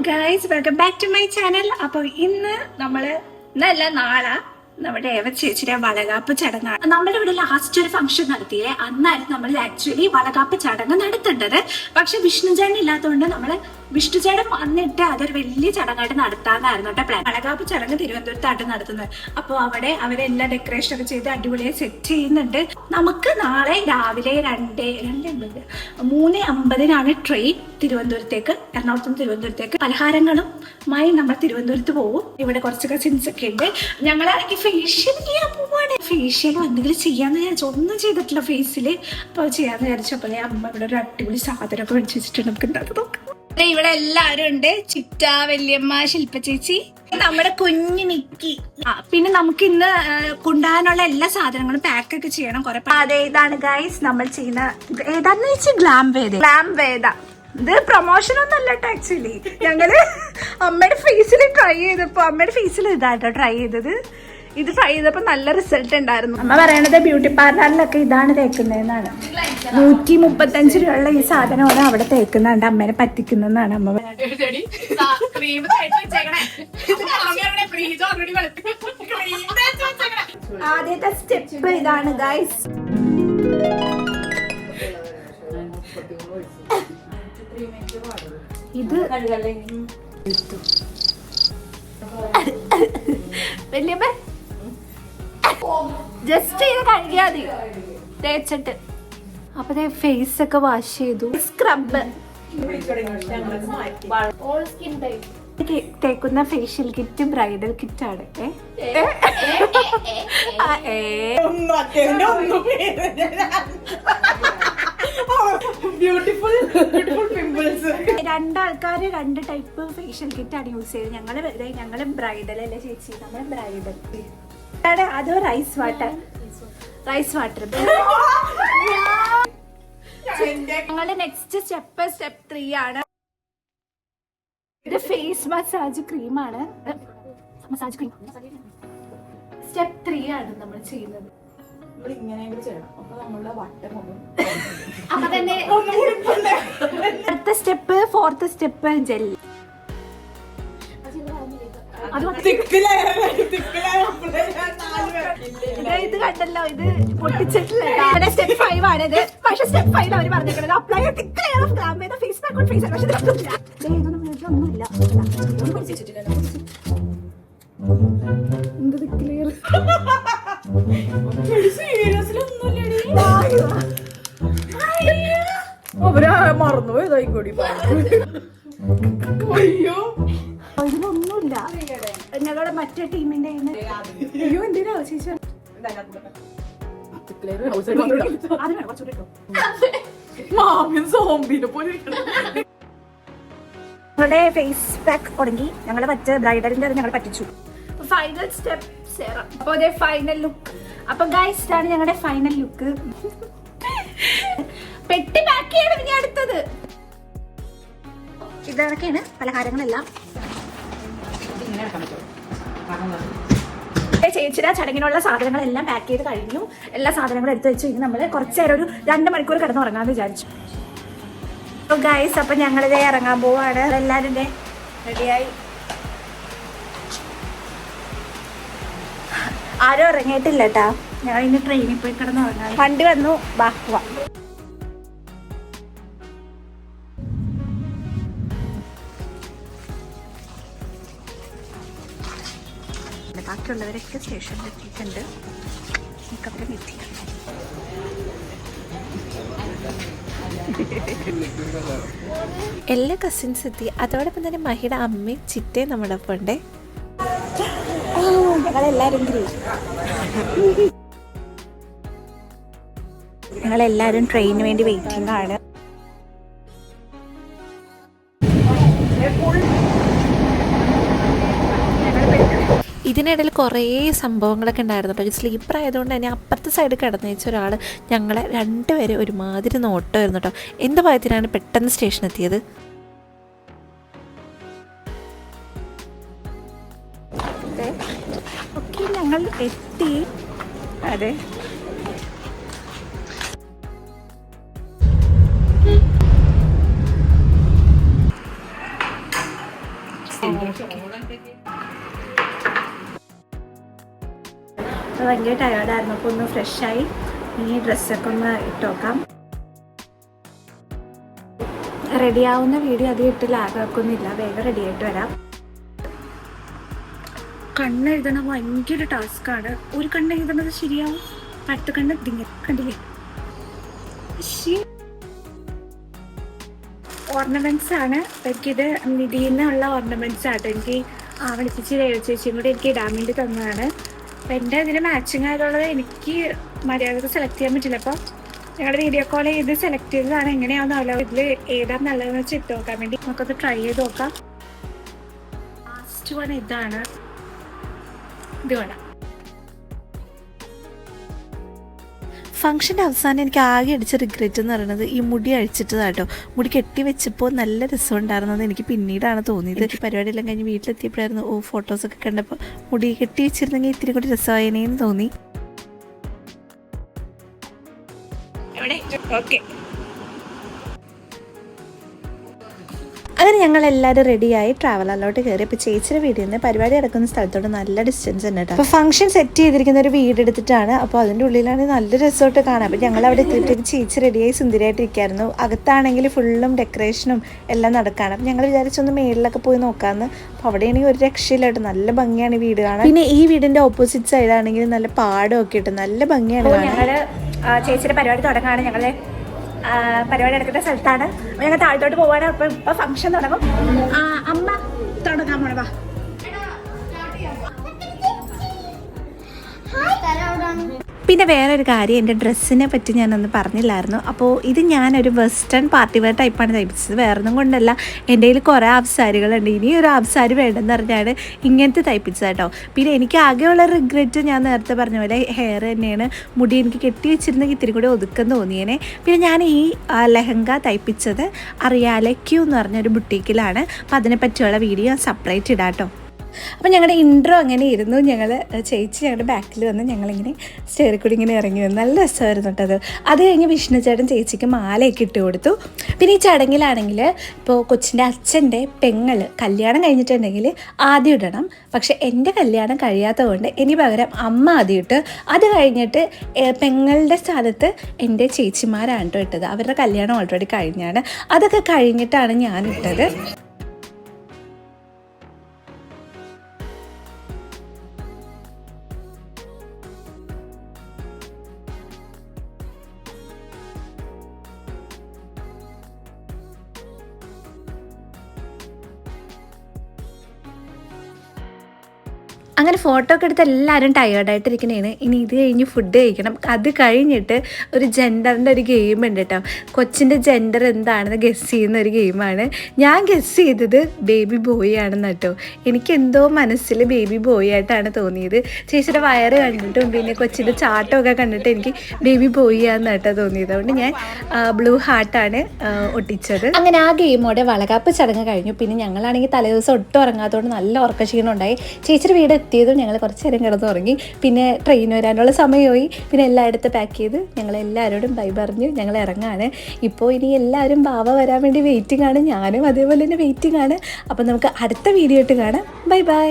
Guys, welcome back to my channel. അപ്പോൾ ഇന്നല്ല നാളെ നമ്മുടെ ചേച്ചിയുടെ വളകാപ്പ് ചടങ്ങാണ്. നമ്മുടെ ഇവിടെ ലാസ്റ്റ് ഒരു ഫംഗ്ഷൻ നടത്തിയേ, അന്നായിരുന്നു നമ്മൾ ആക്ച്വലി വളകാപ്പ് ചടങ്ങ് നടത്തേണ്ടത്. പക്ഷെ വിഷ്ണുചേട്ടൻ ഇല്ലാത്തതുകൊണ്ട് നമ്മള് വിഷ്ണുചേട്ടൻ വന്നിട്ട് അതൊരു വലിയ ചടങ്ങായിട്ട് നടത്താനായിരുന്നു കേട്ടോ പ്ലാൻ. വളകാപ്പ് ചടങ്ങ് തിരുവനന്തപുരത്തായിട്ട് നടത്തുന്നത്. അപ്പോൾ അവിടെ അവരെല്ലാം ഡെക്കറേഷൻ ഒക്കെ ചെയ്ത് അടിപൊളിയായി സെറ്റ് ചെയ്യുന്നുണ്ട്. നമുക്ക് നാളെ രാവിലെ 3:50 ട്രെയിൻ തിരുവനന്തപുരത്തേക്ക്, എറണാകുളത്ത് നിന്ന് തിരുവനന്തപുരത്തേക്ക്. പലഹാരങ്ങളുമായി നമ്മൾ തിരുവനന്തപുരത്ത് പോകും. ഇവിടെ കുറച്ച് കസിൻസ് ഒക്കെ ഉണ്ട്. ഞങ്ങളാണെങ്കിൽ ഫേഷ്യൽ ചെയ്യാൻ പോവാണ്. ഫേഷ്യലും എന്തെങ്കിലും ചെയ്യാന്ന് വിചാരിച്ചു, ഒന്നും ചെയ്തിട്ടില്ല ഫേസില്. അപ്പോൾ ചെയ്യാന്ന് വിചാരിച്ചപ്പോൾ അമ്മ ഇവിടെ ഒരു അടിപൊളി സാധനമൊക്കെ മേടിച്ച് വെച്ചിട്ടുണ്ട്. നമുക്ക് ഉണ്ടാക്കി നോക്കാം. ഇവിടെ എല്ലാരും ഉണ്ട്. ചിറ്റ, വല്യമ്മ, ശില്പ ചേച്ചി, നമ്മുടെ കുഞ്ഞു നിക്കി. പിന്നെ നമുക്ക് ഇന്ന് കൊണ്ടുപോകാനുള്ള എല്ലാ സാധനങ്ങളും പാക്ക് ഒക്കെ ചെയ്യണം. കുറെ അതെ, ഇതാണ് ഗൈസ് നമ്മൾ ചെയ്യുന്ന. ഏതാന്ന് വെച്ചാൽ ഗ്ലാം വേദ. ഇത് പ്രൊമോഷൻ ഒന്നും അല്ല കേട്ടോ. ആക്ച്വലി ഞങ്ങള് അമ്മയുടെ ഫേസിൽ ട്രൈ ചെയ്തപ്പോ, അമ്മയുടെ ഫേസിൽ ഇതാട്ടോ ട്രൈ ചെയ്തത്. ഇത് ട്രൈ ചെയ്തപ്പോ നല്ല റിസൾട്ട് ഉണ്ടായിരുന്നു. അമ്മ പറയണത് ബ്യൂട്ടി പാർലറിലൊക്കെ ഇതാണ് തേക്കുന്നതെന്നാണ്. 135 രൂപയുള്ള ഈ സാധനമാണ് അവിടെ തേക്കുന്നുണ്ട്. അമ്മേനെ പറ്റിക്കുന്നതാണ് അമ്മ. ആദ്യത്തെ സ്റ്റെപ്പ് ഇതാണ് ഗൈസ്. ഇത് വല്യമ്മ ജസ്റ്റ് ഇത് കഴുകിയാ മതി തേച്ചിട്ട്. അപ്പൊ ഫേസ് ഒക്കെ വാഷ് ചെയ്തു. സ്ക്രബ് തേക്കുന്ന ഫേഷ്യൽ കിറ്റ് ബ്രൈഡൽ കിറ്റ് ആണ്. രണ്ടാൾക്കാര് 2 ടൈപ്പ് ഫേഷ്യൽ കിറ്റ് ആണ് യൂസ് ചെയ്തത്. ഞങ്ങള് ബ്രൈഡൽ അല്ലേ ചേച്ചി, നമ്മള് ബ്രൈഡൽ. അത് റൈസ് വാട്ടർ. ഞങ്ങളുടെ നെക്സ്റ്റ് സ്റ്റെപ്പ് 3 ആണ്. ഇത് ഫേസ് മസാജ് ക്രീമാണ്. സ്റ്റെപ്പ് 3 ആണ് നമ്മൾ ചെയ്യുന്നത്. അപ്പൊ തന്നെ അടുത്ത സ്റ്റെപ്പ് 4th സ്റ്റെപ്പ് ജെൽ. ഇത് കണ്ടല്ലോ, ഇത് പൊട്ടിച്ചിട്ടില്ല. സ്റ്റെപ്പ് 5 ആണിത്. പക്ഷെ സ്റ്റെപ്പ് 5 അവർ പറഞ്ഞിരിക്കുന്നത് apply thick layer of Glamveda face pack on face. പക്ഷെ ഒന്നുമില്ല. എന്ത് തിക്ക് ലെയർ മറന്നുപോയതായിക്കോടി. അയ്യോ, ഇതിലൊന്നുമില്ല. ഞങ്ങളുടെ മറ്റേ ടീമിന്റെ അയ്യോ എന്തിനാ ചേച്ചി ഞങ്ങളുടെ ഫേസ് പാക്ക് തുടങ്ങി. ഞങ്ങളെ മറ്റേ ബ്രൈഡലിന്റെ അത് ഞങ്ങൾ പറ്റിച്ചു. Final step serum. അപ്പോൾ ഫൈനൽ ലുക്ക്. അപ്പൊ ഗൈസ്, ഇതാണ് ഞങ്ങളുടെ ഫൈനൽ ലുക്ക്. പെട്ടി പാക്ക് ചെയ്യണം ഇനി അടുത്തത്. ഇതൊക്കെയാണ് പലഹാരങ്ങളെല്ലാം. ചേച്ചിയുടെ ചടങ്ങിനുള്ള സാധനങ്ങളെല്ലാം പാക്ക് ചെയ്ത് കഴിഞ്ഞു. എല്ലാ സാധനങ്ങളും എടുത്തു വെച്ചു. ഇനി നമ്മള് കുറച്ചു നേരം ഒരു 2 മണിക്കൂർ കിടന്നുറങ്ങാന്ന് വിചാരിച്ചു. അപ്പൊ ഗൈസ്, അപ്പൊ ഞങ്ങളിതേ ഇറങ്ങാൻ പോവാണ്. എല്ലാരും റെഡിയായി. ആരും ഇറങ്ങിയിട്ടില്ല കേട്ടാ. ഞാൻ ഇനി ട്രെയിനിൽ പോയി കിടന്നുറങ്ങാൻ. വണ്ടി വന്നു. ബാ. ബാക്കിയുള്ളവരൊക്കെ സ്റ്റേഷനിൽ എത്തിയിട്ടുണ്ട്. എനിക്കവിടെ എത്തിയാണ്. എല്ലാ കസിൻസ് എത്തി. അതോടൊപ്പം തന്നെ മഹിയുടെ അമ്മയും ചിറ്റയും നമ്മുടെ ഒപ്പം ഉണ്ട്. ഞങ്ങളെല്ലാരും ട്രെയിനിന് വേണ്ടി വെയിറ്റിംഗ് ആണ്. ഇതിനിടയിൽ കുറേ സംഭവങ്ങളൊക്കെ ഉണ്ടായിരുന്നു. പക്ഷേ സ്ലീപ്പർ ആയതുകൊണ്ട് തന്നെ അപ്പുറത്തെ സൈഡ് കിടന്നു വെച്ച ഒരാൾ ഞങ്ങളെ 2 പേരെ ഒരുമാതിരി നോട്ടമായിരുന്നു കേട്ടോ. എന്ത് ഭയത്തിനാണ് പെട്ടെന്ന് സ്റ്റേഷൻ എത്തിയത്. ഓക്കെ, ഞങ്ങൾ എത്തി. അതെ, ഭയങ്കര ടയേർഡായിരുന്നു. അപ്പോൾ ഒന്ന് ഫ്രഷായി ഇനി ഡ്രസ്സൊക്കെ ഒന്ന് ഇട്ട് നോക്കാം. റെഡിയാവുന്ന വീഡിയോ അധികം ഇട്ട് ലാഗാക്കൊന്നുമില്ല, വേഗം റെഡി ആയിട്ട് വരാം. കണ്ണെഴുതണം ഭയങ്കര ടാസ്ക്കാണ്. ഒരു കണ്ണെഴുതണത് ശരിയാവും, അടുത്ത കണ്ണ് കണ്ടില്ലേ. ഓർണമെന്റ്സ് ആണ്. എനിക്കിത് നിധിന്നുള്ള ഓർണമെന്റ്സ് ആട്ടോ. എനിക്ക് വിളിപ്പിച്ച് ചേച്ചിയും കൂടി എനിക്ക് ഇടാൻ വേണ്ടി തന്നതാണ്. അപ്പം എൻ്റെ ഇതിന് മാച്ചിങ് ആയിട്ടുള്ളത് എനിക്ക് മര്യാദക്ക് സെലക്ട് ചെയ്യാൻ പറ്റില്ല. അപ്പോൾ ഞങ്ങളുടെ വീഡിയോ കോൾ ചെയ്ത് സെലക്ട് ചെയ്തതാണ്. എങ്ങനെയാണെന്നല്ലോ ഇതിൽ ഏതാണ് നല്ലതെന്ന് വെച്ച് ഇട്ട് നോക്കാൻ വേണ്ടി നമുക്കത് ട്രൈ ചെയ്ത് നോക്കാം. ലാസ്റ്റ് വൺ ഇതാണ്. ഇത് വേണം. ഫംഗ്ഷൻ്റെ അവസാനം എനിക്ക് ആകെ അടിച്ച റിഗ്രറ്റ് എന്ന് പറയുന്നത് ഈ മുടി അഴിച്ചിട്ടതാട്ടോ. മുടി കെട്ടി വെച്ചപ്പോൾ നല്ല രസമുണ്ടായിരുന്നത് എനിക്ക് പിന്നീടാണ് തോന്നിയത്. എനിക്ക് പരിപാടിയെല്ലാം കഴിഞ്ഞ് വീട്ടിലെത്തിയപ്പോഴായിരുന്നു ഫോട്ടോസൊക്കെ കണ്ടപ്പോൾ മുടി കെട്ടി വെച്ചിരുന്നെങ്കിൽ ഇത്തിരി കൂടി രസമായേനേന്ന് തോന്നി. അങ്ങനെ ഞങ്ങളെല്ലാവരും റെഡിയായി ട്രാവലറിലോട്ട് കയറി. അപ്പോൾ ചേച്ചിയുടെ വീട്ടിൽ നിന്ന് പരിപാടി നടക്കുന്ന സ്ഥലത്തോട്ട് നല്ല ഡിസ്റ്റൻസ് ഉണ്ട് കേട്ടോ. അപ്പോൾ ഫംഗ്ഷൻ സെറ്റ് ചെയ്തിരിക്കുന്ന ഒരു വീട് എടുത്തിട്ടാണ്. അപ്പോൾ അതിൻ്റെ ഉള്ളിലാണ് നല്ല റിസോർട്ട് കാണാം. അപ്പോൾ ഞങ്ങൾ അവിടെ എത്തിയിട്ട് ചേച്ചി റെഡിയായി സുന്ദരിയായിട്ടിരിക്കുകയായിരുന്നു. അകത്താണെങ്കിൽ ഫുള്ളും ഡെക്കറേഷനും എല്ലാം നടക്കുകയാണ്. അപ്പോൾ ഞങ്ങൾ വിചാരിച്ചൊന്ന് മേളിലൊക്കെ പോയി നോക്കാമെന്ന്. അപ്പോൾ അവിടെയാണെങ്കിൽ ഒരു രക്ഷയില്ല കേട്ടോ, നല്ല ഭംഗിയാണ് ഈ വീട് കാണാൻ. പിന്നെ ഈ വീടിൻ്റെ ഓപ്പോസിറ്റ് സൈഡാണെങ്കിൽ നല്ല പാടമൊക്കെ ഇട്ട് നല്ല ഭംഗിയാണ്. ഞങ്ങൾ ചേച്ചിയുടെ പരിപാടി തുടങ്ങാണ്. ഞങ്ങൾ പരിപാടി നടക്കുന്ന സ്ഥലത്താണ്. ഞങ്ങൾ താഴത്തോട്ട് പോവാണ്. അപ്പം ഇപ്പം ഫംഗ്ഷൻ തുടങ്ങും. അമ്മ തുടങ്ങാൻ പോണവാ. പിന്നെ വേറൊരു കാര്യം, എൻ്റെ ഡ്രസ്സിനെ പറ്റി ഞാനൊന്ന് പറഞ്ഞില്ലായിരുന്നു. അപ്പോൾ ഇത് ഞാനൊരു വെസ്റ്റേൺ പാർട്ടി വെയർ ടൈപ്പാണ് തയ്പ്പിച്ചത്. വേറൊന്നും കൊണ്ടല്ല, എൻ്റെ കയ്യിൽ കുറേ ആഫ്സാരികളുണ്ട്. ഇനി ഒരു ആഫ്സാരി വേണ്ടെന്ന് പറഞ്ഞാണ് ഇങ്ങനത്തെ തയ്പ്പിച്ചത് കേട്ടോ. പിന്നെ എനിക്ക് ആകെയുള്ള റിഗ്രറ്റ് ഞാൻ നേരത്തെ പറഞ്ഞ പോലെ ഹെയർ തന്നെയാണ്. മുടി എനിക്ക് കെട്ടി വെച്ചിരുന്നെങ്കിൽ ഇത്തിരി കൂടി ഒതുക്കം തോന്നിയേനെ. പിന്നെ ഞാൻ ഈ ലെഹങ്ക തയ്പ്പിച്ചത് അറിയാലെ ക്യൂ എന്ന് പറഞ്ഞൊരു ബുട്ടീക്കിലാണ്. അപ്പോൾ അതിനെപ്പറ്റിയുള്ള വീഡിയോ സെപ്പറേറ്റ് ഇടാം കേട്ടോ. അപ്പോൾ ഞങ്ങളുടെ ഇൻട്രോ അങ്ങനെ ഇരുന്നു. ചേച്ചി ഞങ്ങളുടെ ബാക്കിൽ വന്ന് ഞങ്ങളിങ്ങനെ സ്റ്റെയറിൽ കൂടി ഇങ്ങനെ ഇറങ്ങി വന്നു. നല്ല രസമായിരുന്നു കേട്ടത്. അത് കഴിഞ്ഞ് വിഷ്ണു ചേട്ടൻ ചേച്ചിക്ക് മാലയൊക്കെ ഇട്ട് കൊടുത്തു. പിന്നെ ഈ ചടങ്ങിലാണെങ്കിൽ ഇപ്പോൾ കൊച്ചിൻ്റെ അച്ഛൻ്റെ പെങ്ങൾ കല്യാണം കഴിഞ്ഞിട്ടുണ്ടെങ്കിൽ ആദ്യം ഇടണം. പക്ഷേ എൻ്റെ കല്യാണം കഴിയാത്തത് കൊണ്ട് ഇനി പകരം അമ്മ ആദ്യം ഇട്ട്, അത് കഴിഞ്ഞിട്ട് പെങ്ങളുടെ സ്ഥാനത്ത് എൻ്റെ ചേച്ചിമാരാണ് കേട്ടോ ഇട്ടത്. അവരുടെ കല്യാണം ഓൾറെഡി കഴിഞ്ഞാണ്. അതൊക്കെ കഴിഞ്ഞിട്ടാണ് ഞാൻ ഇട്ടത്. അങ്ങനെ ഫോട്ടോ ഒക്കെ എടുത്ത് എല്ലാവരും ടയേർഡായിട്ടിരിക്കണേണ്. ഇനി ഇത് കഴിഞ്ഞ് ഫുഡ് കഴിക്കണം. അത് കഴിഞ്ഞിട്ട് ഒരു ജെൻഡറിൻ്റെ ഒരു ഗെയിം ഉണ്ട് കേട്ടോ. കൊച്ചിൻ്റെ ജെൻഡർ എന്താണെന്ന് ഗസ് ചെയ്യുന്ന ഒരു ഗെയിമാണ്. ഞാൻ ഗസ് ചെയ്തത് ബേബി ബോയ് ആണെന്ന് കേട്ടോ. എനിക്കെന്തോ മനസ്സിൽ ബേബി ബോയ് ആയിട്ടാണ് തോന്നിയത്. ചേച്ചിയുടെ വയറ് കണ്ടിട്ടും പിന്നെ കൊച്ചിൻ്റെ ചാട്ടമൊക്കെ കണ്ടിട്ട് എനിക്ക് ബേബി ബോയ് ആണെന്ന് കേട്ടോ തോന്നിയത്. അതുകൊണ്ട് ഞാൻ ബ്ലൂ ഹാർട്ടാണ് ഒട്ടിച്ചത്. അങ്ങനെ ആ ഗെയിമോടെ വളകാപ്പ് ചടങ്ങ് കഴിഞ്ഞു. പിന്നെ ഞങ്ങളാണെങ്കിൽ തലേദിവസം ഒട്ടും ഉറങ്ങാത്തതുകൊണ്ട് നല്ല ഉറക്കക്ഷീണം ഉണ്ടായി. ചേച്ചിയുടെ വീട് എത്തിയതും ഞങ്ങൾ കുറച്ച് നേരം കിടന്നുറങ്ങി. പിന്നെ ട്രെയിൻ വരാനുള്ള സമയമായി. പിന്നെ എല്ലായിടത്തും പാക്ക് ചെയ്ത് ഞങ്ങളെല്ലാവരോടും ബൈ പറഞ്ഞു ഞങ്ങൾ ഇറങ്ങാണ്. ഇപ്പോൾ ഇനി എല്ലാവരും ബാവ വരാൻ വേണ്ടി വെയിറ്റിംഗ് ആണ്. ഞാനും അതേപോലെ തന്നെ വെയിറ്റിംഗ് ആണ്. അപ്പോൾ നമുക്ക് അടുത്ത വീഡിയോ ആയിട്ട് കാണാം. Bye bye.